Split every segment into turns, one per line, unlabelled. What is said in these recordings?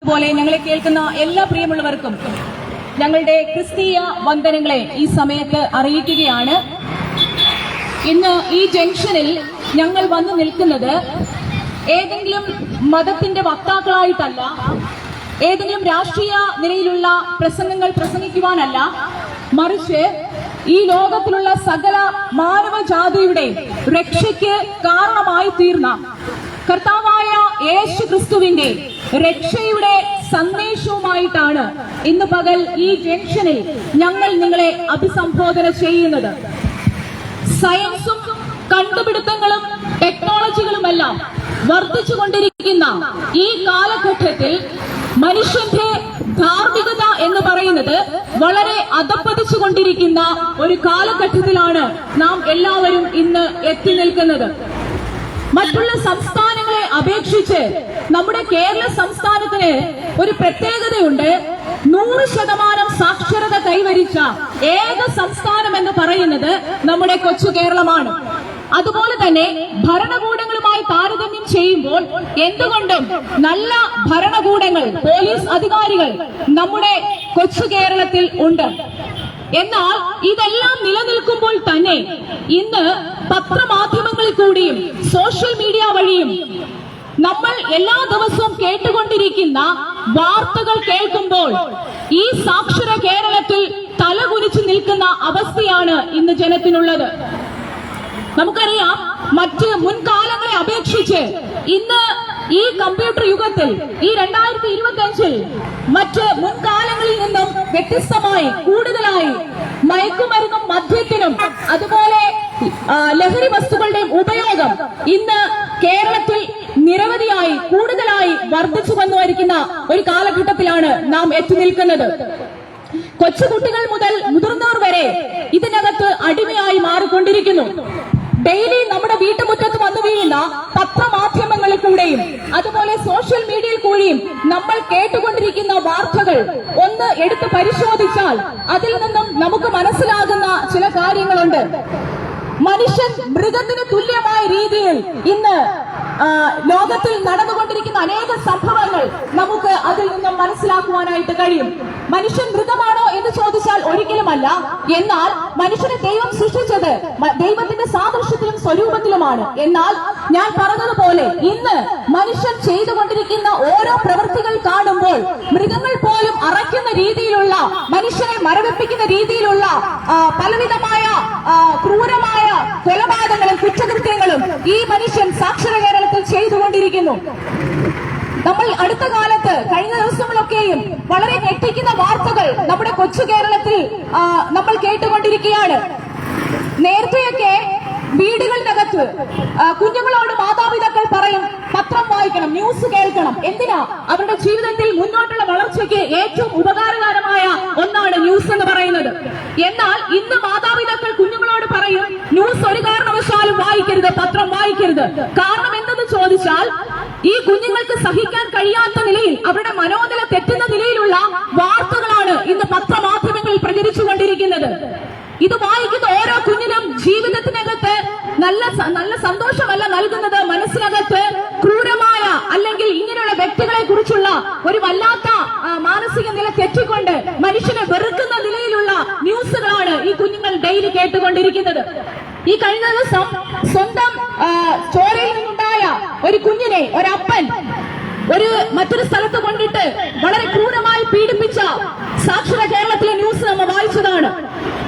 അതുപോലെ ഞങ്ങളെ കേൾക്കുന്ന എല്ലാ പ്രിയമുള്ളവർക്കും ഞങ്ങളുടെ ക്രിസ്തീയ വന്ദനങ്ങളെ ഈ സമയത്ത് അറിയിക്കുകയാണ്. ഇന്ന് ഈ ജംഗ്ഷനിൽ ഞങ്ങൾ വന്നു നിൽക്കുന്നത് ഏതെങ്കിലും മതത്തിന്റെ വക്താക്കളായിട്ടല്ല, ഏതെങ്കിലും രാഷ്ട്രീയ നിലയിലുള്ള പ്രസംഗങ്ങൾ പ്രസംഗിക്കുവാനല്ല, മറിച്ച് ഈ ലോകത്തിലുള്ള സകല മാനവജാതിയുടെ രക്ഷയ്ക്ക് കാരണമായി തീർന്ന കർത്താവായ യേശു ക്രിസ്തുവിന്റെ രക്ഷയുടെ സന്ദേശവുമായിട്ടാണ് ഇന്ന് പകൽ ഈ ജംഗ്ഷനിൽ ഞങ്ങൾ നിങ്ങളെ അഭിസംബോധന ചെയ്യുന്നത്. സയൻസും കണ്ടുപിടുത്തങ്ങളും ടെക്നോളജികളുമെല്ലാം വർദ്ധിച്ചുകൊണ്ടിരിക്കുന്ന ഈ കാലഘട്ടത്തിൽ മനുഷ്യന്റെ ധാർമ്മികത എന്ന് പറയുന്നത് വളരെ അധപ്പതിച്ചുകൊണ്ടിരിക്കുന്ന ഒരു കാലഘട്ടത്തിലാണ് നാം എല്ലാവരും ഇന്ന് എത്തി നിൽക്കുന്നത്. മറ്റുള്ള സംസ്ഥാനങ്ങളെ അപേക്ഷിച്ച് നമ്മുടെ കേരള സംസ്ഥാനത്തിന് ഒരു പ്രത്യേകതയുണ്ട്. 100% സാക്ഷരത കൈവരിച്ച ഏക സംസ്ഥാനം എന്ന് പറയുന്നത് നമ്മുടെ കൊച്ചു കേരളമാണ്. അതുപോലെ തന്നെ ഭരണകൂടങ്ങളുമായി താരതമ്യം ചെയ്യുമ്പോൾ എന്തുകൊണ്ടും നല്ല ഭരണകൂടങ്ങൾ, പോലീസ് അധികാരികൾ നമ്മുടെ കൊച്ചു കേരളത്തിൽ ഉണ്ട്. എന്നാൽ ഇതെല്ലാം നിലനിൽക്കുമ്പോൾ തന്നെ ഇന്ന് പത്രമാധ്യമങ്ങളിൽ കൂടിയും സോഷ്യൽ മീഡിയ വഴിയും നമ്മൾ എല്ലാ ദിവസവും കേട്ടുകൊണ്ടിരിക്കുന്ന വാർത്തകൾ കേൾക്കുമ്പോൾ ഈ സാക്ഷര കേരളത്തിൽ തലകുനിച്ചു നിൽക്കുന്ന അവസ്ഥയാണ് ഇന്ന് ജനത്തിനുള്ളത്. നമുക്കറിയാം, മറ്റ് മുൻകാലങ്ങളെ അപേക്ഷിച്ച് ഇന്ന് ഈ കമ്പ്യൂട്ടർ യുഗത്തിൽ, ഈ 2025-ൽ മറ്റ് മുൻകാലങ്ങളിൽ നിന്നും വ്യത്യസ്തമായി കൂടുതലായി മയക്കുമരുന്നും മദ്യത്തിനും അതുപോലെ ലഹരി വസ്തുക്കളുടെയും ഉപയോഗം ഇന്ന് കേരളത്തിൽ നിരവധിയായി കൂടുതലായി വർദ്ധിച്ചു വന്നുവരിക്കുന്ന ഒരു കാലഘട്ടത്തിലാണ് നാം എത്തി നിൽക്കുന്നത്. കൊച്ചുകുട്ടികൾ മുതൽ മുതിർന്നവർ വരെ ഇതിനകത്ത് അടിമയായി മാറിക്കൊണ്ടിരിക്കുന്നു. ഡെയിലി നമ്മുടെ വീട്ടുമുറ്റത്ത് വന്നു വീഴുന്ന പത്രമാധ്യമങ്ങളിൽ കൂടെയും അതുപോലെ സോഷ്യൽ മീഡിയയിൽ കൂടിയും നമ്മൾ കേട്ടുകൊണ്ടിരിക്കുന്ന വാർത്തകൾ ഒന്ന് എടുത്ത് പരിശോധിച്ചാൽ അതിൽ നിന്നും നമുക്ക് മനസ്സിലാകുന്ന ചില കാര്യങ്ങളുണ്ട്. മനുഷ്യൻ മൃഗത്തിന് തുല്യമായ രീതിയിൽ ഇന്ന് ലോകത്തിൽ നടന്നുകൊണ്ടിരിക്കുന്ന അനേക സംഭവങ്ങൾ നമുക്ക് അതിൽ നിന്നും മനസ്സിലാക്കുവാനായിട്ട് കഴിയും. മനുഷ്യൻ മൃഗമാണോ എന്ന് ചോദിച്ചാൽ ഒരിക്കലുമല്ല. എന്നാൽ മനുഷ്യനെ ദൈവം സൃഷ്ടിച്ചത് ദൈവത്തിന്റെ സാദൃശ്യത്തിലും സ്വരൂപത്തിലുമാണ്. എന്നാൽ ഞാൻ പറഞ്ഞതുപോലെ ഇന്ന് മനുഷ്യൻ ചെയ്തുകൊണ്ടിരിക്കുന്ന ഓരോ പ്രവൃത്തികൾ കാണുമ്പോൾ മൃഗങ്ങൾ പോലും അറയ്ക്കുന്ന രീതിയിലുള്ള, മനുഷ്യനെ മരവിപ്പിക്കുന്ന രീതിയിലുള്ള പലവിധമായ ക്രൂരമായ കൊലപാതകങ്ങളും കുറ്റകൃത്യങ്ങളും ഈ മനുഷ്യൻ സാക്ഷര കേരളത്തിൽ ചെയ്തുകൊണ്ടിരിക്കുന്നു. നമ്മൾ അടുത്ത കാലത്ത് കഴിഞ്ഞ ദിവസങ്ങളൊക്കെയും വളരെ ഞെട്ടിക്കുന്ന വാർത്തകൾ നമ്മുടെ കൊച്ചു കേരളത്തിൽ നമ്മൾ കേട്ടുകൊണ്ടിരിക്കുകയാണ്. നേരത്തെയൊക്കെ വീടുകളിനകത്ത് കുഞ്ഞുങ്ങളോട് മാതാപിതാക്കൾ പറയും പത്രം വായിക്കണം, ന്യൂസ് കേൾക്കണം. എന്തിനാ? അവരുടെ ജീവിതത്തിൽ മുന്നോട്ടുള്ള വളർച്ചയ്ക്ക് ഏറ്റവും ഉപകാരകരമായ ഒന്നാണ് ന്യൂസ് എന്ന് പറയുന്നത്. എന്നാൽ ഇന്ന് മാതാപിതാക്കൾ കുഞ്ഞുങ്ങളോട് പറയും ന്യൂസ് ഒരു കാരണവശാലും വായിക്കരുത്, പത്രം വായിക്കരുത്. കാരണം എന്തെന്ന് ചോദിച്ചാൽ ഈ കുഞ്ഞുങ്ങൾക്ക് സഹിക്കാൻ കഴിയാത്ത നിലയിൽ, അവരുടെ മനോനില തെറ്റുന്ന നിലയിലുള്ള വാർത്തകളാണ് ഇന്ന് പത്രമാധ്യമങ്ങളിൽ പ്രചരിച്ചുകൊണ്ടിരിക്കുന്നത്. ഇത് വായിക്കുന്ന ഓരോ കുഞ്ഞിനും ജീവിതത്തിനകത്ത് നല്ല സന്തോഷമല്ല നൽകുന്നത്. മനസ്സിനകത്ത് ക്രൂരമായ അല്ലെങ്കിൽ ഇങ്ങനെയുള്ള വ്യക്തികളെ കുറിച്ചുള്ള ഒരു വല്ലാത്ത മാനസിക നില തെറ്റിക്കൊണ്ട് മനുഷ്യനെ വെറുക്കുന്ന നിലയിലുള്ള ന്യൂസുകളാണ് ഈ കുഞ്ഞുങ്ങൾ ഡെയിലി കേട്ടുകൊണ്ടിരിക്കുന്നത്. ഈ കഴിഞ്ഞ ദിവസം സ്വന്തം ചോരയിൽ നിന്നുണ്ടായ ഒരു കുഞ്ഞിനെ ഒരപ്പൻ മറ്റൊരു സ്ഥലത്ത് കൊണ്ടിട്ട് വളരെ ക്രൂരമായി പീഡിപ്പിച്ച സാക്ഷര കേരളത്തിലെ ന്യൂസ് നമ്മൾ വായിച്ചതാണ്.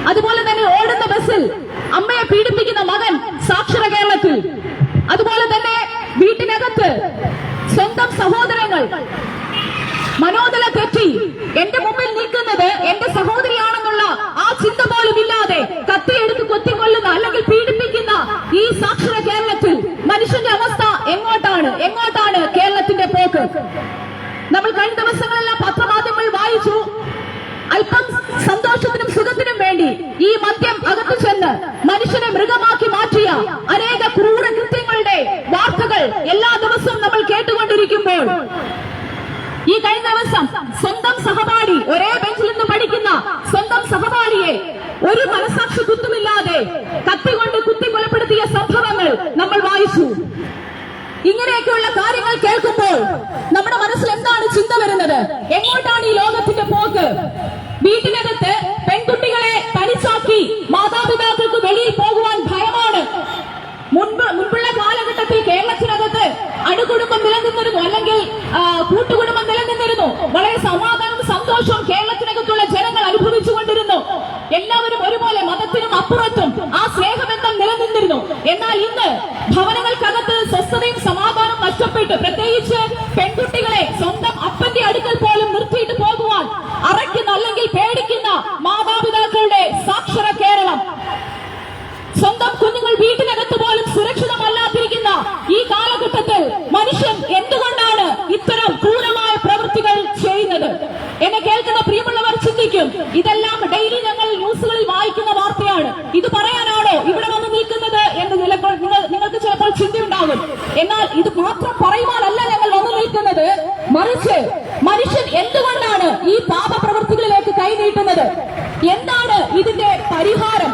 അതുപോലെ തന്നെ ഓടുന്ന ബസ്സിൽ അമ്മയെ പീഡിപ്പിക്കുന്ന മകൻ സാക്ഷര കേരളത്തിൽ. അതുപോലെ തന്നെ വീട്ടിനകത്ത് സ്വന്തം സഹോദരങ്ങൾ മനോനില തെറ്റി എന്റെ മുമ്പിൽ നിൽക്കുന്നത് എന്റെ സഹോദരിയാണെന്നുള്ള ആ ചിന്ത പോലും ഇല്ലാതെ കത്തിയെടുത്ത് കൊത്തിക്കൊല്ലുന്ന അല്ലെങ്കിൽ പീഡിപ്പിക്കുന്ന ഈ സാക്ഷര കേരളത്തിൽ മനുഷ്യന്റെ അവസ്ഥ എങ്ങോട്ടാണ് കേരളത്തിന്റെ പോക്ക്? നമ്മൾ കഴിഞ്ഞ ദിവസങ്ങളെല്ലാം പത്രമാധ്യമങ്ങൾ വായിച്ചു. അല്പം സന്തോഷത്തിനും സുഖത്തിനും വേണ്ടി ഈ മദ്യം അകത്തു ചെന്ന് മനുഷ്യനെ മൃഗമാക്കി മാറ്റിയ അനേക ക്രൂര കൃത്യങ്ങളുടെ വാർത്തകൾ എല്ലാ ദിവസവും നമ്മൾ കേട്ടുകൊണ്ടിരിക്കുമ്പോൾ ഈ കഴിഞ്ഞ ദിവസം സ്വന്തം സഹപാഠി, ഒരേ ബെഞ്ചിൽ നിന്ന് പഠിക്കുന്ന സ്വന്തം സഹപാഠിയെ ഒരു മനസാക്ഷി കുത്തുമില്ലാതെ കത്തികൊണ്ട് കുത്തി കൊലപ്പെടുത്തിയ സംഭവങ്ങൾ നമ്മൾ വായിച്ചു. ഇങ്ങനെയൊക്കെയുള്ള കാര്യങ്ങൾ കേൾക്കുമ്പോൾ നമ്മുടെ മനസ്സിൽ എന്താണ് ചിന്ത വരുന്നത്? കൂട്ടുകുടുംബം നിലനിന്നിരുന്നു. വളരെ സമാധാനവും സന്തോഷവും കേരളത്തിനകത്തുള്ള ജനങ്ങൾ അനുഭവിച്ചുകൊണ്ടിരുന്നു. എല്ലാവരും ഒരുപോലെ മതത്തിനും അപ്പുറത്തും ആ സ്നേഹബന്ധം നിലനിന്നിരുന്നു. എന്നാൽ ഇന്ന് ഭവനങ്ങൾക്കകത്ത് സ്വസ്ഥതയും സമാധാനവും നഷ്ടപ്പെട്ടു. പ്രത്യേകിച്ച് പെൺകുട്ടികളെ സ്വന്തം അപ്പന്റെ അടുക്കൽ പോലും നിർത്തിയിട്ട് പോകുവാൻ അറയ്ക്കുന്ന അല്ലെങ്കിൽ പേടിക്കുന്ന മാതാപിതാക്കളുടെ സാക്ഷര കേരളം, സ്വന്തം കുഞ്ഞുങ്ങൾ വീട്ടിനകത്ത് പോലും സുരക്ഷിതമല്ലാതിരിക്കുന്ന ഈ കാലഘട്ടത്തിൽ മനുഷ്യൻ എന്തുകൊണ്ടാണ് ഇത്തരം ക്രൂരമായ പ്രവൃത്തികൾ ചെയ്യുന്നത്? എന്നെ കേൾക്കുന്ന പ്രിയമുള്ളവർ ചിന്തിക്കും, ഇതെല്ലാം ഡെയിലി ഞങ്ങൾ ന്യൂസുകളിൽ വായിക്കുന്ന വാർത്തയാണ്, ഇത് പറയാനാണോ ഇവിടെ വന്ന് നിൽക്കുന്നത് എന്ന് നിങ്ങൾക്ക് ചിലപ്പോൾ ചിന്തയുണ്ടാകും. എന്നാൽ ഇത് മാത്രം പറയുവാനല്ല ഞങ്ങൾ വന്നു നിൽക്കുന്നത്, മറിച്ച് മനുഷ്യൻ എന്തുകൊണ്ടാണ് ഈ പാപപ്രവൃത്തികളിലേക്ക് കൈനീട്ടുന്നത്? എന്താണ് ഇതിന്റെ പരിഹാരം?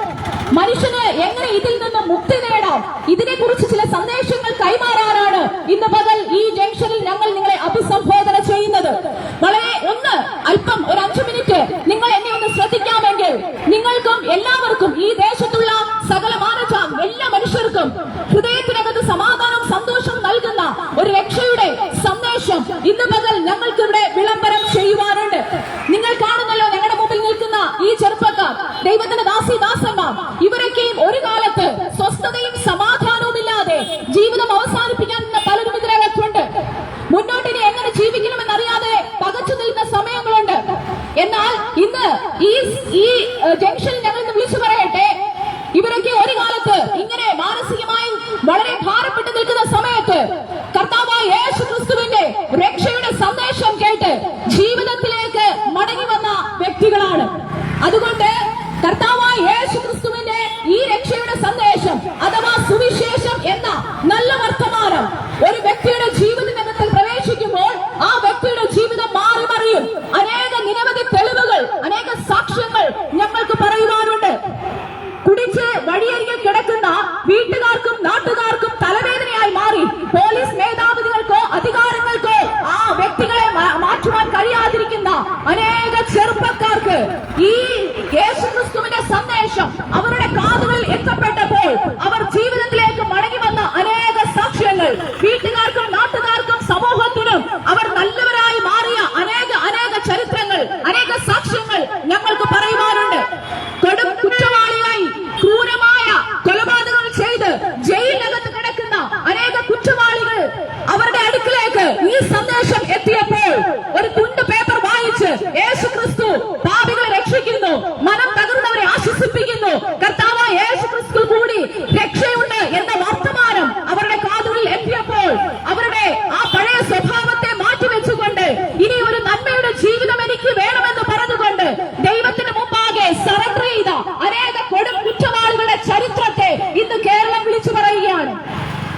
മനുഷ്യന് എങ്ങനെ ഇതിൽ നിന്ന് മുക്തി നേടാം? ഇതിനെക്കുറിച്ച് ചില സന്ദേശങ്ങൾ കൈമാറാനാണ് ഇന്ന് പകൽ ഈ ജംഗ്ഷനിൽ ഞങ്ങൾ നിങ്ങളെ അഭിസംബോധന ചെയ്യുന്നത്. വളരെ അല്പം ഒരു 5 മിനിറ്റ് നിങ്ങൾ എന്നെ ഒന്ന് ശ്രദ്ധിക്കാമെങ്കിൽ നിങ്ങൾക്കും എല്ലാവർക്കും ഈ ദേശത്തുള്ള സകല എല്ലാ മനുഷ്യർക്കും ഹൃദയത്തിനകത്ത് സമാധാനം സന്തോഷം നൽകുന്ന ഒരു രക്ഷയുടെ സന്ദേശം ഇന്ന് പകൽ ഞങ്ങൾക്ക് ഇവിടെ വിളംബരം ചെയ്യുവാനുണ്ട്. നിങ്ങൾ കാണുന്നല്ലോ ഞങ്ങളുടെ മുമ്പിൽ നിൽക്കുന്ന ഈ ചെറുപ്പക്കാർ, ദൈവത്തിന്റെ ദാസന്മാർ, ഇവരൊക്കെയും ഒരു കാലത്ത് സ്വസ്ഥതയും സമാധാനവും ഇല്ലാതെ ജീവിതം അവസാനിപ്പിക്കാൻ പലരും ഇതിനകത്തുണ്ട്. മുന്നോട്ടിനി എങ്ങനെ ജീവിക്കണമെന്നറിയാതെ പകച്ചു നിൽക്കുന്ന സമയങ്ങളുണ്ട്. എന്നാൽ ഇന്ന് ഈ ജംഗ്ഷനിൽ ഞങ്ങൾ വിളിച്ചു പറയട്ടെ, ഇവരൊക്കെ ഒരു കാലത്ത് ഇങ്ങനെ മാനസികമായി വളരെ ഭാരപ്പെട്ട് നിൽക്കുന്ന സമയത്ത് കർത്താവായ യേശു ക്രിസ്തുവിന്റെ രക്ഷയുടെ സന്ദേശം കേട്ട് ജീവിതത്തിലേക്ക് മടങ്ങി വന്ന വ്യക്തികളാണ്. അതുകൊണ്ട് കർത്താവായ യേശു ക്രിസ്തുവിന്റെ ഈ രക്ഷയുടെ സന്ദേശം അഥവാ സുവിശേഷം എന്ന നല്ല വർത്തമാനം ഒരു വ്യക്തിയുടെ ജീവിതത്തിൽ പ്രവേശിക്കുമ്പോൾ ആ വ്യക്തിയുടെ ജീവിതം മാറി മറിയും. നിരവധി തെളിവുകൾ, അനേക സാക്ഷ്യങ്ങൾ ഞങ്ങൾക്ക് പറയുവാനുണ്ട്. കുടിച്ച് വഴിയരികിൽ കിടക്കുന്ന വീട്ടുകാർക്കും നാട്ടുകാർക്കും തലവേദനയായി മാറി പോലീസ് മേധാവികൾക്കോ അധികാരങ്ങൾക്കോ ആ വ്യക്തികളെ മാറ്റുവാൻ കഴിയാതിരിക്കുന്ന അനേക ചെറുപ്പക്കാർക്ക് ഈ യേശുക്രിസ്തുവിന്റെ സന്ദേശം അവരുടെ കാതുകളിൽ എത്തപ്പെട്ടപ്പോൾ അവർ ജീവിതത്തിലേക്ക് മടങ്ങി വന്ന അനേക സാക്ഷ്യങ്ങൾ, വീട്ടുകാർക്കും നാട്ടുകാർക്കും സമൂഹത്തിനും അവർ നല്ലവരായി മാറിയ അനേക ചരിത്രങ്ങൾ, അനേക സാക്ഷ്യങ്ങൾ ഞങ്ങൾക്ക് പറയുവാനുണ്ട്. കൊടും കുറ്റവാളിയായി ക്രൂരമായ കൊലപാതകങ്ങൾ ചെയ്ത് ജയിലിനകത്ത് കിടക്കുന്ന അനേക കുറ്റവാളികൾ അവരുടെ അടുക്കിലേക്ക് ഈ സന്ദേശം എത്തിയപ്പോൾ ഒരു തുണ്ട് പേപ്പർ വായിച്ച് യേശു ക്രിസ്തു പാപികളെ രക്ഷിക്കുന്നു, മനം തകർന്നവരെ ആശ്വസിപ്പിക്കുന്നു, കർത്താവായ യേശു ക്രിസ്തു കൂടി രക്ഷയുണ്ട് എന്ന വർത്തമാനം അവരുടെ കാതുകളിൽ എത്തിയപ്പോൾ അവരുടെ ആ പഴയ സ്വഭാവത്തെ മാറ്റിവെച്ചുകൊണ്ട് ഇനി ഒരു നന്മയുടെ ജീവിതം എനിക്ക് വേണമെന്ന് പറഞ്ഞുകൊണ്ട് ദൈവത്തിന് മുമ്പാകെ സറണ്ടർ ചെയ്ത അനേക കൊടും കുറ്റവാളികളുടെ ചരിത്രത്തെ ഇന്ന് കേരളം വിളിച്ചു പറയുകയാണ്.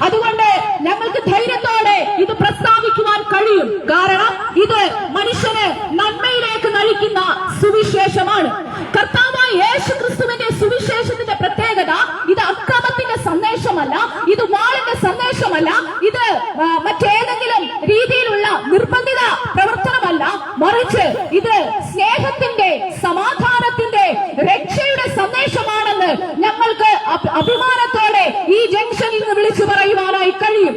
അതുകൊണ്ട് ഞങ്ങൾക്ക് ധൈര്യത്തോടെ ഇത് പ്രസ്താവിക്കുവാൻ കഴിയും. കാരണം ഇത് മനുഷ്യന് നന്മയിലേക്ക് നയിക്കുന്ന സുവിശേഷമാണ്. കർത്താവായ യേശു ക്രിസ്തുവിന്റെ സുവിശേഷത്തിന്റെ പ്രത്യേകത ഇത് അക്രമത്തിന്റെ സന്ദേശമല്ല, ഇത് വാളിന്റെ സന്ദേശമല്ല, ഇത് മറ്റേതെങ്കിലും രീതിയിലുള്ള നിർബന്ധിത പ്രവർത്തനമല്ല, മറിച്ച് ഇത് സ്നേഹത്തിന്റെ, സമാധാനത്തിന്റെ, രക്ഷയുടെ സന്ദേശമാണെന്ന് ഞങ്ങൾക്ക് അഭിമാനത്തോടെ ഈ ജംഗ്ഷനിൽ നിന്ന് വിളിച്ചു പറയുവാനായി കഴിയും.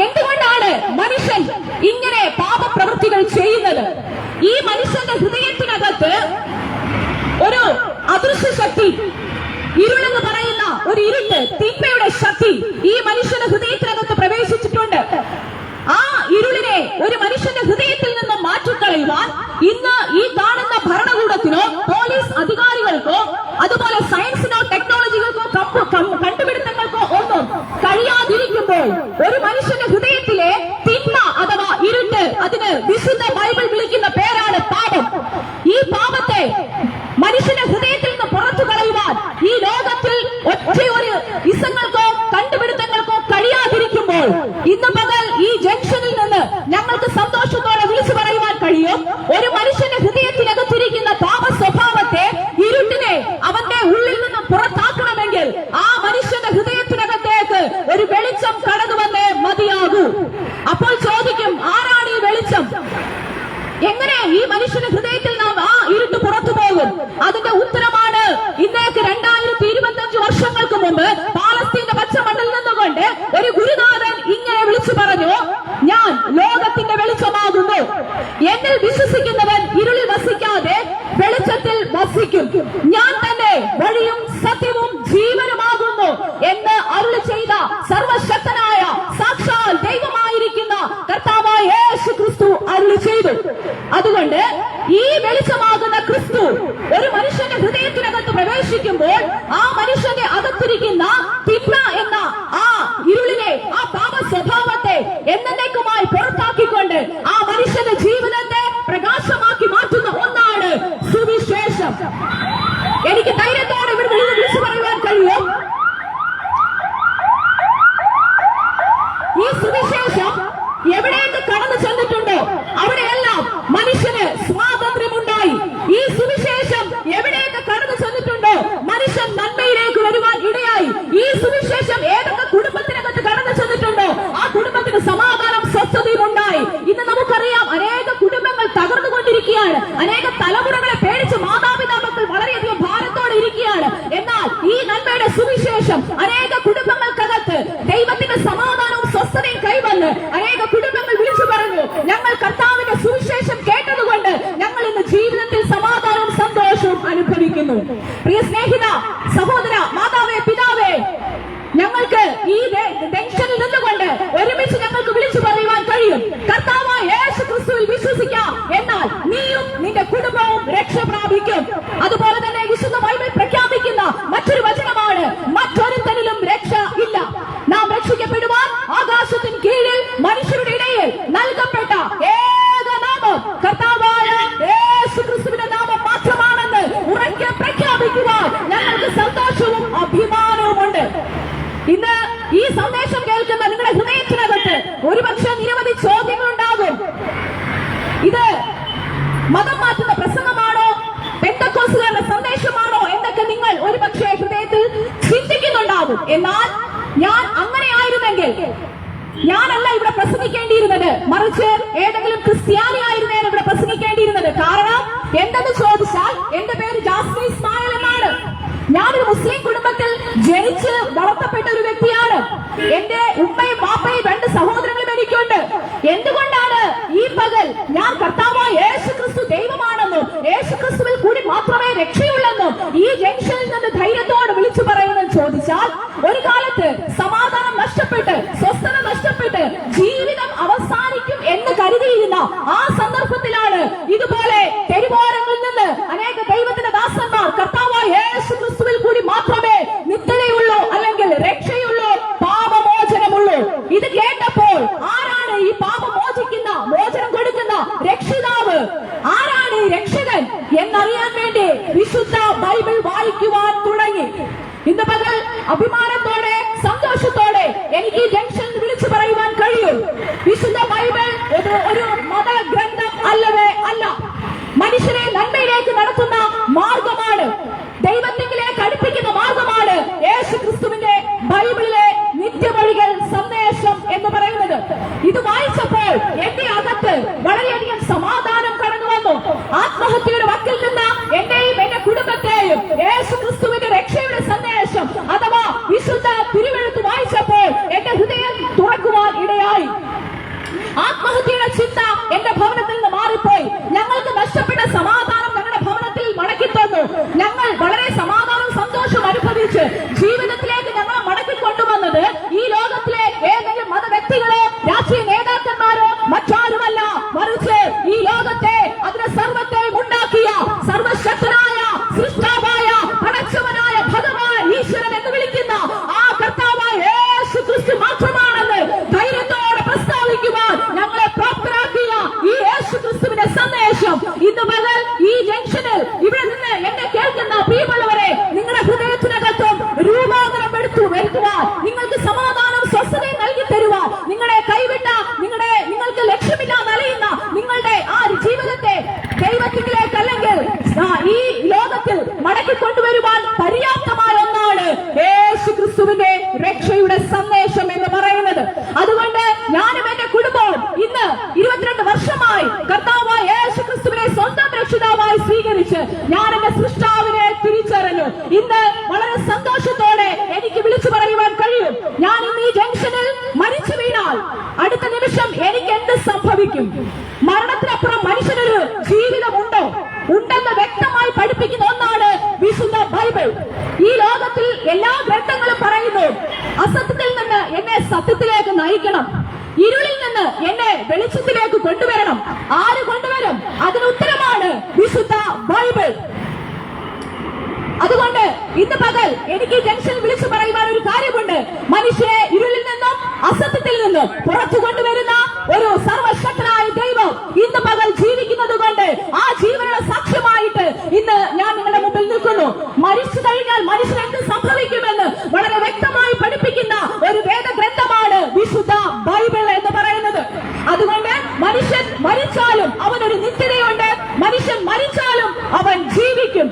എന്തുകൊണ്ടാണ് മനുഷ്യൻ ഇങ്ങനെ പാപപ്രവൃത്തികൾ ചെയ്യുന്നത്? ഈ മനുഷ്യന്റെ ഹൃദയത്തിനകത്ത് ഒരു അദൃശ്യ ശക്തി, ഇരുളെന്ന് പറയുന്ന ഒരു ഇരുട്ട്, തിന്മയുടെ ശക്തി ഈ മനുഷ്യന്റെ ഹൃദയത്തിനകത്ത് പ്രവേശിച്ചിട്ടുണ്ട്. ആ ഇരുളിനെ ഒരു മനുഷ്യന്റെ ഹൃദയത്തിൽ നിന്ന് മാറ്റിക്കളയുവാൻ ഇന്ന് ഈ കാണുന്ന ഭരണകൂടത്തിനോ പോലീസ് അധികാരികൾക്കോ അതുപോലെ സയൻസിനോ ടെക്നോളജികൾക്കോ കണ്ടുപിടുത്തങ്ങൾക്കോ ഒന്നും കഴിയാതിരിക്കുമ്പോൾ ഒരു മനുഷ്യന്റെ ഹൃദയത്തിലെ തിന്മ അഥവാ ഇരുട്ട്, അതിന് വിശുദ്ധ ബൈബിൾ വിളിക്കുന്ന പേരാണ് പാപം. ഈ പാപത്തെ മനുഷ്യന്റെ ഹൃദയത്തിൽ നിന്ന് പുറത്തു കളയുവാൻ ഈ ലോകത്തിൽ ഒറ്റയൊരു ഇസങ്ങൾക്കോ കണ്ടുപിടുത്തങ്ങൾക്കോ കഴിയാതിരിക്കുമ്പോൾ ഇന്ന് പകൽ ഈ ജംഗ്ഷനിൽ നിന്ന് ഞങ്ങൾക്ക് സന്തോഷത്തോടെ വിളിച്ചു പറയുവാൻ കഴിയും, ഒരു മനുഷ്യന്റെ ഹൃദയത്തിനകത്തിരിക്കുന്ന പാപ സ്വഭാവത്തെ, ഇരുട്ടിനെ അവന്റെ ഉള്ളിൽ നിന്നും പുറത്താക്കണമെങ്കിൽ ആ മനുഷ്യന്റെ ഹൃദയത്തിനകത്തേക്ക് ഒരു വെളിച്ചം കടന്നു വന്നേ മതിയാകൂ. അപ്പോൾ ചോദിക്കും, ആരാണ് ഈ വെളിച്ചം? എങ്ങനെ ഈ മനുഷ്യന്റെ ഹൃദയത്തിൽ നാം ആ ഇരുട്ട് പുറത്തു പോകും? അതിന്റെ ഉത്തരമാണ് ഇന്നേക്ക് 2025 വർഷങ്ങൾക്ക് മുമ്പ് പാലസ്തീന്റെ പച്ചമണ്ണിൽ നിന്നുകൊണ്ട് ഒരു ഗുരുനാഥൻ ഇങ്ങനെ വിളിച്ചു പറഞ്ഞു, ഞാൻ ലോകത്തിന്റെ വെളിച്ചമാകുന്നു. എന്നിൽ വിശ്വസിക്കുന്നവൻ ഇരുളിൽ വസിക്കാതെ വെളിച്ചത്തിൽ വസിക്കും. ഞാൻ തന്നെ വഴിയും സത്യവും ജീവനുമാകുന്നു എന്ന് അരുളി ചെയ്ത സർവശക്തനായ സാക്ഷാൽ ദൈവമായിരിക്കുന്ന കർത്താവായ യേശു ക്രിസ്തു അരുളി ചെയ്തു. അതുകൊണ്ട് ഈ വെളിച്ചമാകുന്ന ക്രിസ്തു ഒരു മനുഷ്യന്റെ ഹൃദയത്തിനകത്ത് പ്രവേശിക്കുമ്പോൾ ആ മനുഷ്യന്റെ അകത്തിരിക്കുന്ന തിന്മ എന്ന ആ ഇരുളിനെ, ആ പാപ സ്വഭാവത്തെ എന്നേക്കുമായി പുറത്താക്കിക്കൊണ്ട് ആ മനുഷ്യന്റെ ജീവിതത്തെ പ്രകാശമാക്കി മാറ്റുന്ന ഒന്നാണ് സുവിശേഷം. എനിക്ക് ധൈര്യത്തോടെ ഇവിടെ വിളിച്ചു പറയുവാൻ കഴിയും, ഈ സുവിശേഷം എവിടേക്ക് കടന്നു ചെന്നിട്ടുണ്ടോ അവിടെയെല്ലാം മനുഷ്യന് സ്വാതന്ത്ര്യമുണ്ടായി. ഈ സുവിശേഷം എവിടേക്ക് കടന്നു ചെന്നിട്ടുണ്ടോ മനുഷ്യൻ നന്മയിലേക്ക് വരുവാൻ ഇടയായി. ഈ സുവിശേഷം ഏതൊക്കെ കുടുംബത്തിനകത്ത് കടന്നു ചെന്നിട്ടുണ്ടോ ആ കുടുംബത്തിന് സമാധാനം, സ്വസ്ഥതയും ഉണ്ടായി. ഇന്ന് നമുക്കറിയാം, അനേക കുടുംബങ്ങൾ തകർന്നുകൊണ്ടിരിക്കുകയാണ്. അനേക തലമുറകളെ പേടിച്ച് മാതാപിതാക്കൾ വളരെയധികം ഭാരത്തോടെ ഇരിക്കുകയാണ്. എന്നാൽ ഈ നന്മയുടെ സുവിശേഷം അനേക കുടുംബങ്ങൾക്കകത്ത് ദൈവത്തിന്റെ സമാധാനവും സ്വസ്ഥതയും കൈവന്ന് അനേക കുടുംബങ്ങൾ വിളിച്ചു പറഞ്ഞു, ഞങ്ങൾ കർത്താവിന്റെ സുവിശേഷം കേട്ടതുകൊണ്ട് ഞങ്ങൾ ഇന്ന് ജീവിതത്തിൽ സമാധാനവും സന്തോഷവും അനുഭവിക്കുന്നു. പ്രിയ സ്നേഹിത, സഹോദര, മാതാവേ, പിതാവേ, ഞങ്ങൾക്ക് ഈ ജംഗ്ഷനിൽ നിന്നുകൊണ്ട് ഒരുമിച്ച് ഞങ്ങൾക്ക് വിളിച്ചു പറയുവാൻ കഴിയും, കർത്താവായ യേശു ക്രിസ്തുവിൽ വിശ്വസിക്കാം, എന്നാൽ നീയും നിന്റെ കുടുംബവും രക്ഷ പ്രാപിക്കും. അതുപോലെ തന്നെ വിശുദ്ധ ബൈബിൾ പ്രഖ്യാപിക്കുന്ന മറ്റൊരു വചനമാണ്, മറ്റൊരുത്തനിലും രക്ഷ ഇല്ല. നാം രക്ഷിക്കപ്പെടുവാൻ ആകാശത്തിന് കീഴിൽ മനുഷ്യരുടെ ഇടയിൽ നൽകപ്പെട്ട ഏക നാമം കർത്താവായ യേശു ക്രിസ്തുവിന്റെ നാമം മാത്രമാണെന്ന് ഉറക്കെ പ്രഖ്യാപിക്കുവാൻ ഞങ്ങൾക്ക് സന്തോഷവും അഭിമാനവുമുണ്ട്. ഇന്ന് ഈ സന്ദേശം കേൾക്കുന്ന നിങ്ങളുടെ ഹൃദയത്തിനകത്ത് ഒരുപക്ഷെ നിരവധി ചോദ്യങ്ങൾ ഉണ്ടാകും. ഇത് മതം മാറ്റുന്ന പ്രസംഗമാണോ, പെന്തക്കോസ്തുകാരുടെ സന്ദേശമാണോ എന്നൊക്കെ നിങ്ങൾ ഒരുപക്ഷെ ഹൃദയത്തിൽ ചിന്തിക്കുന്നുണ്ടാകും. എന്നാൽ ഞാൻ അങ്ങനെയായിരുന്നെങ്കിൽ ഞാനല്ല ഇവിടെ പ്രസംഗിക്കേണ്ടിയിരുന്നത്, മറിച്ച് ഏതെങ്കിലും ക്രിസ്ത്യാനി ആയിരുന്നേനെ ഇവിടെ പ്രസംഗിക്കേണ്ടിയിരുന്നത്. കാരണം എന്തെന്ന് ചോദിച്ചാൽ എന്റെ പേര് ജാസ്മിൻ ഇസ്മായിൽ എന്നാണ്. ഞാനൊരു മുസ്ലിം കുടുംബത്തിൽ ജനിച്ച് വളർത്തപ്പെട്ട ഒരു വ്യക്തിയാണ്. എന്റെ ഉമ്മയും വാപ്പയും 2 സഹോദരങ്ങളും എനിക്കുണ്ട്. എന്തുകൊണ്ടാണ് ഈ പകൽ ഞാൻ കർത്താവായ യേശു ക്രിസ്തു ദൈവമാണെന്നും യേശു ക്രിസ്തുവിൽ കൂടി മാത്രമേ രക്ഷയുള്ളെന്നും ഈ ജംഗ്ഷനിൽ നിന്ന് ധൈര്യത്തോടെ വിളിച്ചു പറയുമെന്ന് ചോദിച്ചാൽ, ഒരു കാലത്ത് സമാധാനം നഷ്ടപ്പെട്ട്, സ്വസ്ഥത നഷ്ടപ്പെട്ട് ജീവിതം അവസാനിക്കും എന്ന് കരുതിയിരുന്ന ആ സന്ദർഭത്തിലാണ് ഇതുപോലെ തെരുവോരങ്ങളിൽ നിന്ന് അനേക ദൈവത്തിന്റെ ദാസന്മാർ കർത്താവായ യേശു ക്രിസ്തുവിൽ കൂടി മാത്രമേ നിത്യതയുള്ളൂ, അല്ലെങ്കിൽ രക്ഷയുള്ളൂ, പാപമോചനമുള്ളൂ. ഇത് കേട്ടപ്പോൾ ആരാണ് ഈ പാപമോചിക്കുന്ന, മോചനം കൊടുക്കുന്ന രക്ഷിതാവ്, ആരാണ് ഈ രക്ഷകൻ എന്നറിയാൻ വേണ്ടി വിശുദ്ധ ബൈബിൾ വായിക്കുവാൻ തുടങ്ങി. ഇന്ന് പകൽ അഭിമാനത്തോടെ, സന്തോഷത്തോടെ എനിക്ക് ഈ ജംഗ്ഷനിൽ വിളിച്ചു പറയുവാൻ കഴിയും, വിശുദ്ധ ബൈബിൾ ഒരു മതഗ്രന്ഥം അല്ലവേ അല്ല, മനുഷ്യനെ നന്മയിലേക്ക് നടത്തുന്ന മാർഗമാണ്, ദൈവത്തിലേക്ക് അടുപ്പിക്കുന്ന മാർഗമാണ് യേശു ക്രിസ്തുവിന്റെ ബൈബിളിലെ നിത്യമൊഴികൾ സന്ദേശം എന്ന് പറയുന്നത്. ഇത് വായിച്ചപ്പോൾ എന്റെ അകത്ത് വളരെയധികം സമാധാനം കടന്നു വന്നു. ആത്മഹത്യയുടെ വക്കിൽ നിന്ന് എന്റെയും എന്റെ കുടുംബത്തെയും യേശു ക്രിസ്തുവിന്റെ രക്ഷയുടെ സന്ദേശം അഥവാ വിശുദ്ധ തിരുവെഴുത്ത് വായിച്ചപ്പോൾ എന്റെ ഹൃദയം തുറക്കുവാൻ ഇടയായി. ആത്മഹത്യയുടെ ചിന്ത എന്റെ ഭവനത്തിൽ നിന്ന് മാറിപ്പോയി. ഞങ്ങൾക്ക് നഷ്ടപ്പെട്ട സമാധാനം ഞങ്ങളുടെ ഭവനത്തിൽ മടക്കി തന്നു. ഞങ്ങൾ വളരെ സമാധാനവും സന്തോഷവും അനുഭവിച്ച് ജീവിതത്തിലേക്ക് ഞങ്ങളെ മടക്കി കൊണ്ടുവന്നത് ഈ ലോകത്തിലെ ഏതെങ്കിലും മത വ്യക്തികളോ രാഷ്ട്രീയ നേതാക്കന്മാരോ മറ്റാരുമല്ല, മറിച്ച് ഈ ലോകത്തെ അതിനെ സർവത്തെയും ഉണ്ടാക്കിയ സർവശക്തനായ സൃഷ്ടാവായ പടച്ചവനായ ഭഗവാൻ ഈശ്വരൻ എന്ന് വിളിക്കുന്ന ആ കർത്താവായ യേശു ക്രിസ്തു മാത്രമാണെന്ന് ധൈര്യത്തോടെ പ്രസ്താവിക്കുവാൻ ഞങ്ങളെ പ്രാപ്തരാക്കിയ ഈ യേശു ക്രിസ്തുവിന്റെ സന്ദേശം ഇന്ന് പകൽ ഈ ജംഗ്ഷനിൽ ഇവിടെ നിന്ന് എന്നെ കേൾക്കുന്ന പ്രിയമുള്ളവരെ, നിങ്ങളുടെ ഹൃദയത്തിനകത്തും രൂപാന്തരം വരുത്തുവാൻ, നിങ്ങൾക്ക് സമാധാനവും സ്വസ്ഥതയും നൽകി തരുവാൻ, നിങ്ങളെ കൈവിട്ട, നിങ്ങൾക്ക് ലക്ഷ്യമില്ലാതെ അലയുന്ന നിങ്ങളുടെ ആ ജീവിതത്തെ ദൈവത്തിലേക്ക് അല്ലെങ്കിൽ ഈ ലോകത്തിൽ മടക്കി കൊണ്ടുവരുവാൻ പര്യാപ്തമായ ഒന്നാണ് യേശു ക്രിസ്തുവിന്റെ രക്ഷയുടെ സന്ദേശം എന്ന് പറയുന്നത്. അതുകൊണ്ട് ഞാനും എന്റെ കുടുംബവും ഇന്ന് 22 വർഷമായി കർത്താവായ യേശു ക്രിസ്തുവിനെ സ്വന്തം രക്ഷിതാവായി സ്വീകരിച്ച് ഞാൻ എന്റെ സൃഷ്ടാവിനെ തിരിച്ചറിഞ്ഞു. ഇന്ന് വളരെ സന്തോഷത്തോടെ എനിക്ക് വിളിച്ചു പറയുവാൻ കഴിയും, ഞാൻ ഇന്ന് ഈ ജംഗ്ഷനിൽ മരിച്ചു വീണാൽ അടുത്ത നിമിഷം എനിക്ക് ജീവിക്കും. മരണത്തിനപ്പുറം മനുഷ്യനൊരു ജീവിതമുണ്ടോ? ഉണ്ടെന്ന് വ്യക്തമായി പഠിപ്പിക്കുന്ന ഒന്നാണ് വിശുദ്ധ ബൈബിൾ. ഈ ലോകത്തിൽ എല്ലാ ഗ്രന്ഥങ്ങളും പറയുന്നു, അസത്യത്തിൽ നിന്ന് എന്നെ സത്യത്തിലേക്ക് നയിക്കണം, ഇരുളിൽ നിന്ന് എന്നെ വെളിച്ചത്തിലേക്ക് കൊണ്ടുവരണം. ആര് കൊണ്ടുവരും? അതിന് ഉത്തരമാണ് വിശുദ്ധ ബൈബിൾ. അതുകൊണ്ട് ഇന്ന് പകൽ എനിക്ക് ജംഗ്ഷൻ വിളിച്ചു പറയുവാൻ ഒരു കാര്യമുണ്ട്. മനുഷ്യനെ ഇരുളിൽ നിന്നും അസത്യത്തിൽ നിന്നും പുറത്തു കൊണ്ടുവരുന്ന ഒരു സർവശക്തനായ ദൈവം ഇന്ന് പകൽ ജീവിക്കുന്നത് കൊണ്ട് ആ ജീവനുള്ള സാക്ഷ്യമായിട്ട് ഇന്ന് ഞാൻ നിങ്ങളുടെ മുമ്പിൽ നിൽക്കുന്നു. മരിച്ചു കഴിഞ്ഞാൽ മനുഷ്യൻ എന്ത് സംഭവിക്കുമെന്ന് വളരെ വ്യക്തമായി പഠിപ്പിക്കുന്ന ഒരു വേദഗ്രന്ഥമാണ് വിശുദ്ധ ബൈബിൾ എന്ന് പറയുന്നത്. അതുകൊണ്ട് മനുഷ്യൻ മരിച്ചാലും അവനൊരു നിത്യതയുണ്ട്, മനുഷ്യൻ മരിച്ചാലും അവൻ ജീവിക്കും.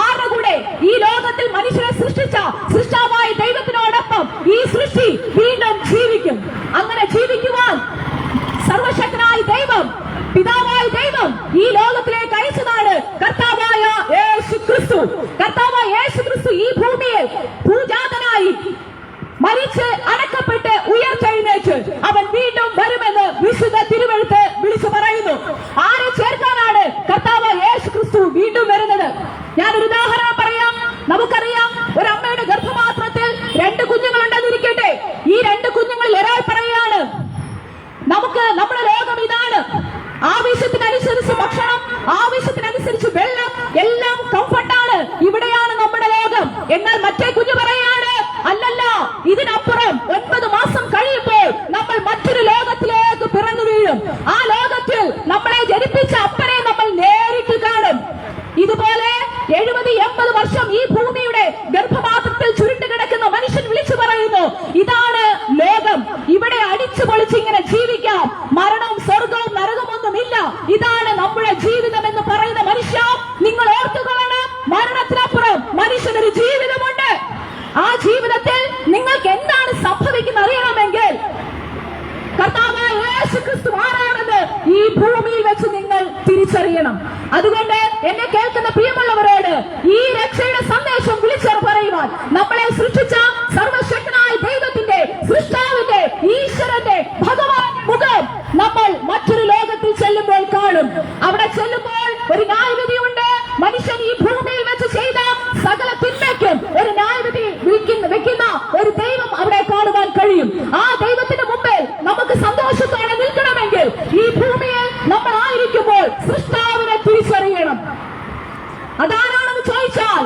ആരുടെ കൂടെ? ഈ ലോകത്തിൽ മനുഷ്യനെ സൃഷ്ടിച്ച സൃഷ്ടാവായ ദൈവത്തിനോടൊപ്പം ഈ സൃഷ്ടി വീണ്ടും ജീവിക്കും. അങ്ങനെ ജീവിക്കുവാൻ സർവശക്തനായ ദൈവം, പിതാവായ ദൈവം ഈ ലോകത്തിലേക്ക് അയച്ചതാണ് കർത്താവായ യേശു ക്രിസ്തു. കർത്താവായ യേശു ക്രിസ്തു ഈ ഭൂമിയിൽ ഭൂജാതനായി മരിച്ച് അടക്കപ്പെട്ട് ഉയർത്തെഴുന്നേറ്റ് അവൻ വീണ്ടും വരുമെന്ന് വിശുദ്ധ തിരുവെഴുത്ത് വിളിച്ചു പറയുന്നു. ആരെ ചേർക്കാനാണ് കർത്താവ് യേശു ക്രിസ്തു വീണ്ടും വരുന്നത്? ഞാനൊരു ഉദാഹരണം പറയാം. നമുക്കറിയാം, ഒരു അമ്മയുടെ ഗർഭപാത്രത്തിൽ 2 കുഞ്ഞുങ്ങളുണ്ടെന്നിരിക്കട്ടെ. ഈ 2 കുഞ്ഞുങ്ങളിൽ ഒരാൾ പറയാണ്, നമുക്ക് നമ്മുടെ ലോകം ഇതാണ്, ആവശ്യത്തിനനുസരിച്ച് ഭക്ഷണം, ആവശ്യത്തിനനുസരിച്ച് വെള്ളം, എല്ലാം കംഫർട്ടാണ്, ഇവിടെയാണ് നമ്മുടെ ലോകം. എന്നാൽ മറ്റേ കുഞ്ഞു പറയാണ്, അല്ലല്ല, ഇതിനപ്പുറം 9 മാസം കഴിയുമ്പോൾ നമ്മൾ മറ്റൊരു ലോകത്തിലേക്ക് പിറന്നു വീഴും. ആ ലോകത്തിൽ നമ്മളെ ജനിപ്പിച്ച അപ്പനെ നമ്മൾ നേരിട്ട് കാണും. ഇതുപോലെ 70-80 വർഷം ഈ ഭൂമിയുടെ ഗർഭപാത്രത്തിൽ ചുരുണ്ടു കിടക്കുന്ന മനുഷ്യൻ വിളിച്ചു പറയുന്നു, ഇതാണ് ലോകം, ഇവിടെ അടിച്ചു പൊളിച്ച് ഇങ്ങനെ ജീവിക്കാം, മരണവും സ്വർഗവും നരകമൊന്നുമില്ല, ഇതാണ് നമ്മുടെ ജീവിതം എന്ന് പറയുന്ന മനുഷ്യ, നിങ്ങൾ ഓർത്തുകൊള്ളണം, മരണത്തിനപ്പുറം മനുഷ്യനൊരു ജീവിതമുണ്ട്. ആ ജീവിതത്തിൽ നിങ്ങൾക്ക് എന്താണ് സംഭവിക്കുന്നത് അറിയണമെങ്കിൽ കർത്താവായ യേശു ക്രിസ്തു ആരാണെന്ന് ഈ ഭൂമിയിൽ വെച്ച് നിങ്ങൾ തിരിച്ചറിയണം. അതുകൊണ്ട് എന്നെ കേൾക്കുന്ന പ്രിയമുള്ളവരോട് ഈ രക്ഷയുടെ സന്ദേശം വിളിച്ചു പറയുവാൻ, നമ്മളെ സൃഷ്ടിച്ച സർവശക്തനായ ദൈവത്തിന്റെ, സൃഷ്ടാവിന്റെ, ഈശ്വരന്റെ, ഭഗവാന്റെ മുഖം നമ്മൾ മറ്റൊരു ലോകത്തിൽ ചെല്ലുമ്പോൾ കാണും. അവിടെ ചെല്ലുമ്പോൾ ഒരു ന്യായവിധിയുണ്ട്. മനുഷ്യൻ ഈ ഭൂമിയിൽ വെച്ച് ചെയ്ത സകല തിന്മയ്ക്കും ഒരു ന്യായവിധി വെക്കുന്ന ഒരു ദൈവം അവിടെ കാണുവാൻ കഴിയും. ആ ദൈവത്തിന്റെ മുമ്പിൽ നമുക്ക് സന്തോഷത്തോടെ നിൽക്കണമെങ്കിൽ ഈ ഭൂമിയിൽ നമ്മൾ ആയിരിക്കുമ്പോൾ സൃഷ്ടാവിനെ തിരിച്ചറിയണം. അതാരാണെന്ന് ചോദിച്ചാൽ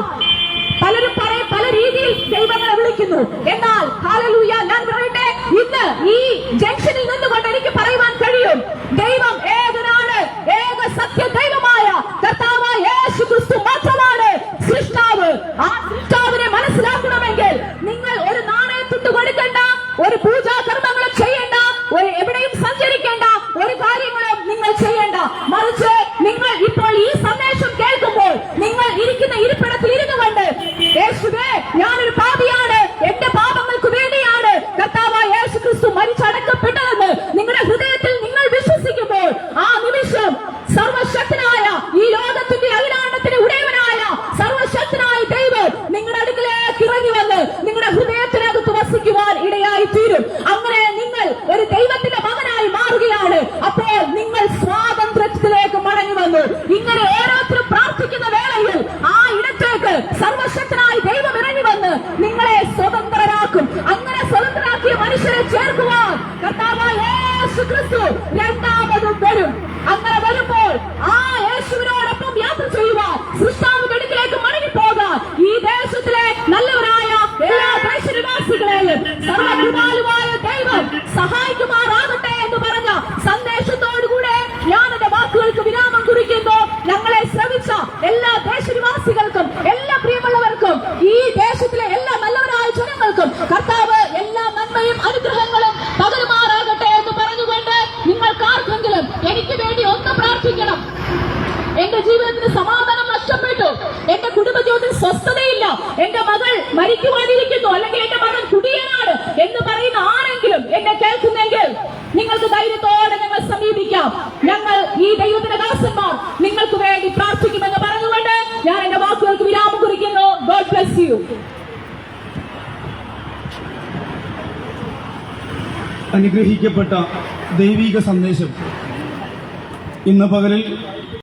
പലരും പറയും, പല രീതിയിൽ ദൈവങ്ങളെ വിളിക്കുന്നു. എന്നാൽ ഹല്ലേലൂയ, ഞാൻ പറയട്ടെ, ഇന്ന് ഈ ജംഗ്ഷനിൽ നിന്നുകൊണ്ട് എനിക്ക് പറയുവാൻ കഴിയും, ദൈവം ഏകനാണ്, ഏക സത്യ ദൈവമായ കർത്താവായ യേശു ക്രിസ്തു മാത്രമാണ് സൃഷ്ടാവ്. ആ സൃഷ്ടാവിനെ മനസ്സിലാക്കണമെങ്കിൽ നിങ്ങൾ ഒരു നാണയത്തുണ്ട് കൊടുക്കേണ്ട, ഒരു പൂജാകർമ്മങ്ങളും ചെയ്യേണ്ട, ഒരു എവിടെയും സഞ്ചരിക്കേണ്ട, ഒരു കാര്യങ്ങളും നിങ്ങൾ ചെയ്യേണ്ട. മറിച്ച് നിങ്ങൾ ഇപ്പോൾ ഈ സന്ദേശം കേൾക്കുമ്പോൾ നിങ്ങൾ ഇരിക്കുന്ന ഇരിപ്പിടത്തിൽ ഇരുന്നു കൊണ്ട്, യേശുവേ, ഞാനൊരു പാപിയാണ്, എന്റെ പാപങ്ങൾക്ക് വേണ്ടിയാണ് കർത്താവായ യേശു ക്രിസ്തു മരിച്ചടക്കപ്പെട്ടതെന്ന് നിങ്ങളുടെ ഹൃദയത്തിൽ നിങ്ങൾ വിശ്വസിക്കുമ്പോൾ ആ നിമിഷം സർവശക്തനായ ഈ ലോകത്തിന്റെ അഖിലാണ്ടത്തിന്റെ ഉടയവനായ സർവശക്തനായ ദൈവം നിങ്ങളുടെ അടുക്കലേക്ക് ഇറങ്ങി വന്ന് നിങ്ങളുടെ ഹൃദയത്തിനകത്ത് വസിക്കുവാൻ ഇടയായി തീരും. അങ്ങനെ നിങ്ങൾ ഒരു ദൈവത്തിന്റെ മകനായി മാറുകയാണ്. അപ്പോൾ നിങ്ങൾ സ്വാതന്ത്ര്യത്തിലേക്ക് മടങ്ങി വന്നു. ഇങ്ങനെ ഓരോരുത്തരും പ്രാർത്ഥിക്കുന്ന വേളയിൽ ആ ഇടത്തേക്ക് സർവശക്തനായ ദൈവം ഇറങ്ങി വന്ന് നിങ്ങളെ സ്വതന്ത്രരാക്കും. അങ്ങനെ സ്വതന്ത്രരാക്കിയ മനുഷ്യരെ ചേർക്കുവാൻ കർത്താവായ യേശു ക്രിസ്തു രണ്ടാമതും വരും. അങ്ങനെ വരുമ്പോൾ ആ യേശുവിനോടൊപ്പം യാത്ര ചെയ്യുവാൻ, സൃഷ്ടാവിന്റെ അടുക്കിലേക്ക് മടങ്ങിപ്പോകാൻ ഈ ദേശത്തിലെ നല്ലവരായ എല്ലാ ദേശനിവാസികളെയും സർവകൃപാലുവായ ദൈവം സഹായിക്കുമാറാകട്ടെ എന്ന് പറഞ്ഞ സന്ദേശത്തോടുകൂടെ ഞാൻ എന്റെ വാക്കുകൾക്ക് വിരാമം കുറിക്കുന്നു. ഞങ്ങളെ ശ്രമിച്ച എല്ലാ ദേശനിവാസികൾക്കും, എല്ലാ പ്രിയമുള്ളവർക്കും, ഈ ദേശത്തിലെ എല്ലാ നല്ലവരായ ജനങ്ങൾക്കും കർത്താവ് എല്ലാ നന്മയും അനുഗ്രഹങ്ങളും പകരുമാറാകട്ടെ എന്ന് പറഞ്ഞുകൊണ്ട് നിങ്ങൾക്കാർക്കെങ്കിലും എനിക്ക് വേണ്ടി ഒന്ന് പ്രാർത്ഥിക്കണം. എന്റെ ജീവിതത്തിന് സമാധാനം നഷ്ടപ്പെട്ടു, എന്റെ കുടുംബജീവിതത്തിൽ സ്വസ്ഥതയില്ല, എന്റെ മകൾ മരിക്കുവാനിരിക്കുന്നു, അല്ലെങ്കിൽ എന്റെ മകൻ കുടിയനാണ് എന്ന് പറയുന്ന ആരെങ്കിലും എന്നെ കേൾക്കുന്നെങ്കിൽ നിങ്ങൾക്ക് ധൈര്യത്തോടെ ഞങ്ങൾ സമീപിക്കാം. ഞങ്ങൾ ഈ ദൈവത്തിന്റെ ദാസന്മാർ നിങ്ങൾക്ക് വേണ്ടി പ്രാർത്ഥിക്കുമെന്ന് പറഞ്ഞുകൊണ്ട് ഞാൻ എന്റെ വാക്കുകൾക്ക് വിരാമം കുറിക്കുന്നു. God bless you.
അനുഗ്രഹിക്കപ്പെട്ട ദൈവിക സന്ദേശം ഇന്ന് പകലിൽ